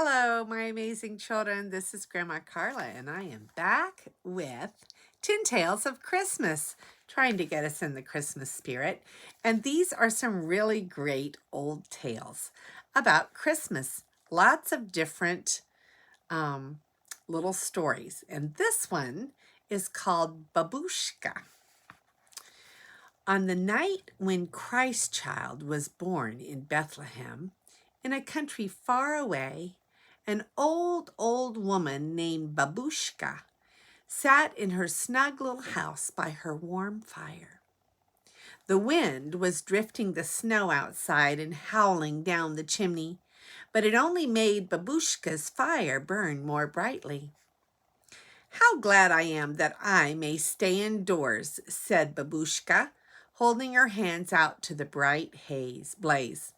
Hello, my amazing children. This is Grandma Carla, and I am back with 10 Tales of Christmas, trying to get us in the Christmas spirit. And these are some really great old tales about Christmas. Lots of different little stories. And this one is called Baboushka. On the night when Christ child was born in Bethlehem, in a country far away, an old woman named Baboushka sat in her snug little house by her warm fire. The wind was drifting the snow outside and howling down the chimney, but it only made Baboushka's fire burn more brightly. "How glad I am that I may stay indoors," said Baboushka, holding her hands out to the bright blaze.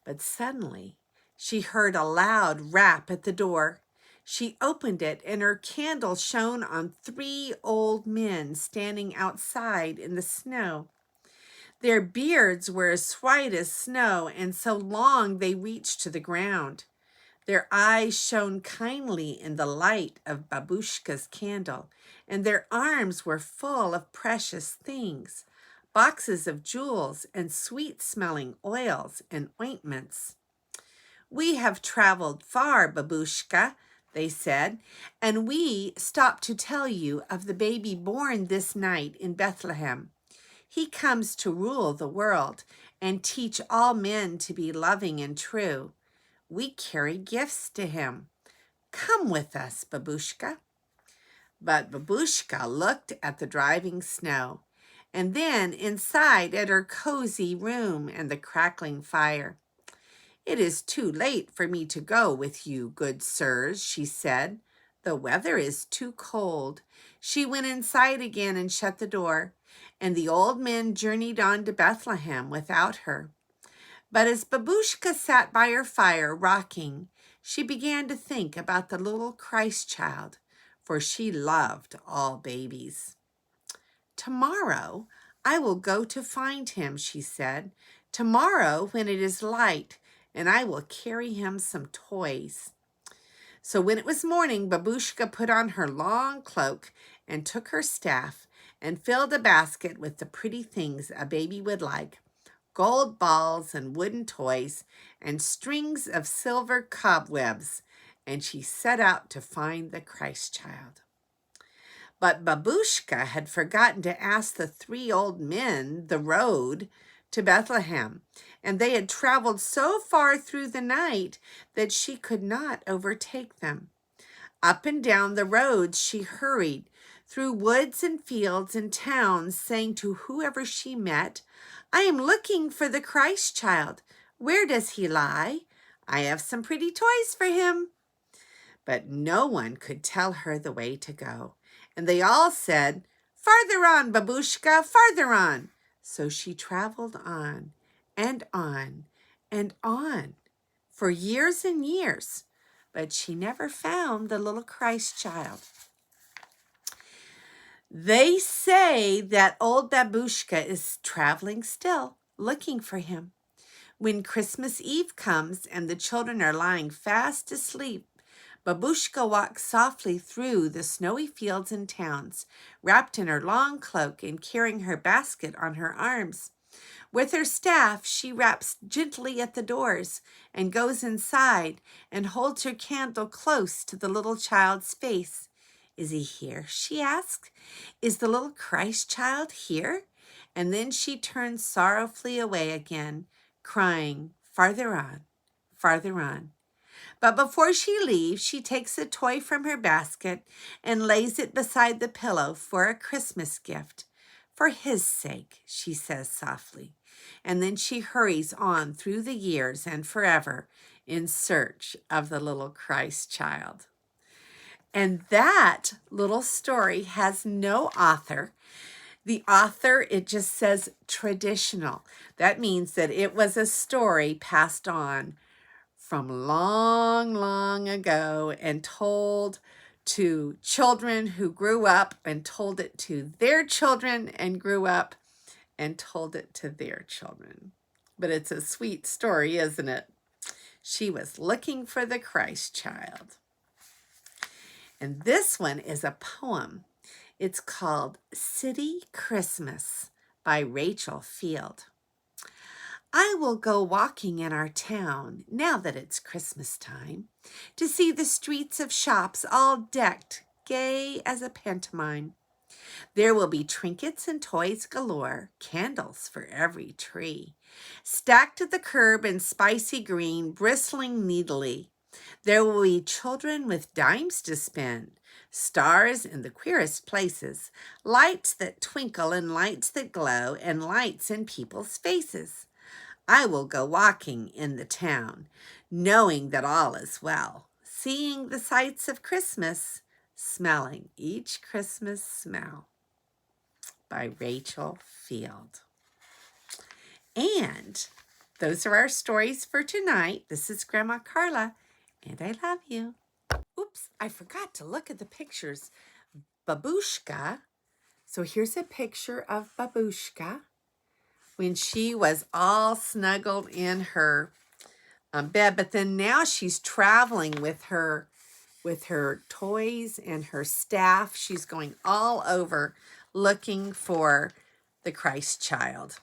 But suddenly she heard a loud rap at the door. She opened it, and her candle shone on 3 old men standing outside in the snow. Their beards were as white as snow, and so long they reached to the ground. Their eyes shone kindly in the light of Baboushka's candle, and their arms were full of precious things, boxes of jewels and sweet-smelling oils and ointments. "We have traveled far, Baboushka," they said, "and we stopped to tell you of the baby born this night in Bethlehem. He comes to rule the world and teach all men to be loving and true. We carry gifts to him. Come with us, Baboushka." But Baboushka looked at the driving snow, and then inside at her cozy room and the crackling fire. "It is too late for me to go with you, good sirs," she said. "The weather is too cold." She went inside again and shut the door, and the old men journeyed on to Bethlehem without her. But as Baboushka sat by her fire, rocking, she began to think about the little Christ child, for she loved all babies. "Tomorrow I will go to find him," she said. "Tomorrow when it is light, and I will carry him some toys." So when it was morning, Baboushka put on her long cloak and took her staff and filled a basket with the pretty things a baby would like: gold balls and wooden toys and strings of silver cobwebs, and she set out to find the Christ child. But Baboushka had forgotten to ask the 3 old men the road to Bethlehem, and they had traveled so far through the night that she could not overtake them. Up and down the roads she hurried, through woods and fields and towns, saying to whoever she met, "I am looking for the Christ child. Where does he lie? I have some pretty toys for him." But no one could tell her the way to go, and they all said, "Farther on, Baboushka, farther on." So she traveled on and on and on for years and years, but she never found the little Christ child. They say that old Baboushka is traveling still, looking for him. When Christmas Eve comes and the children are lying fast asleep, Baboushka walks softly through the snowy fields and towns, wrapped in her long cloak and carrying her basket on her arms. With her staff, she raps gently at the doors and goes inside and holds her candle close to the little child's face. "Is he here?" she asks. "Is the little Christ child here?" And then she turns sorrowfully away again, crying, "Farther on, farther on." But before she leaves, she takes a toy from her basket and lays it beside the pillow for a Christmas gift. "For his sake," she says softly. And then she hurries on through the years and forever in search of the little Christ child. And that little story has no author. The author, it just says traditional. That means that it was a story passed on from long ago and told to children who grew up and told it to their children and grew up and told it to their children. But it's a sweet story, isn't it? She was looking for the Christ child. And this one is a poem. It's called City Christmas by Rachel Field. I will go walking in our town, now that it's Christmas time, to see the streets of shops all decked, gay as a pantomime. There will be trinkets and toys galore, candles for every tree, stacked at the curb in spicy green, bristling needily. There will be children with dimes to spend, stars in the queerest places, lights that twinkle and lights that glow, and lights in people's faces. I will go walking in the town, knowing that all is well, seeing the sights of Christmas, smelling each Christmas smell. By Rachel Field. And those are our stories for tonight. This is Grandma Carla, and I love you. Oops, I forgot to look at the pictures. Baboushka. So here's a picture of Baboushka when she was all snuggled in her bed, but then now she's traveling with her toys and her staff. She's going all over looking for the Christ child.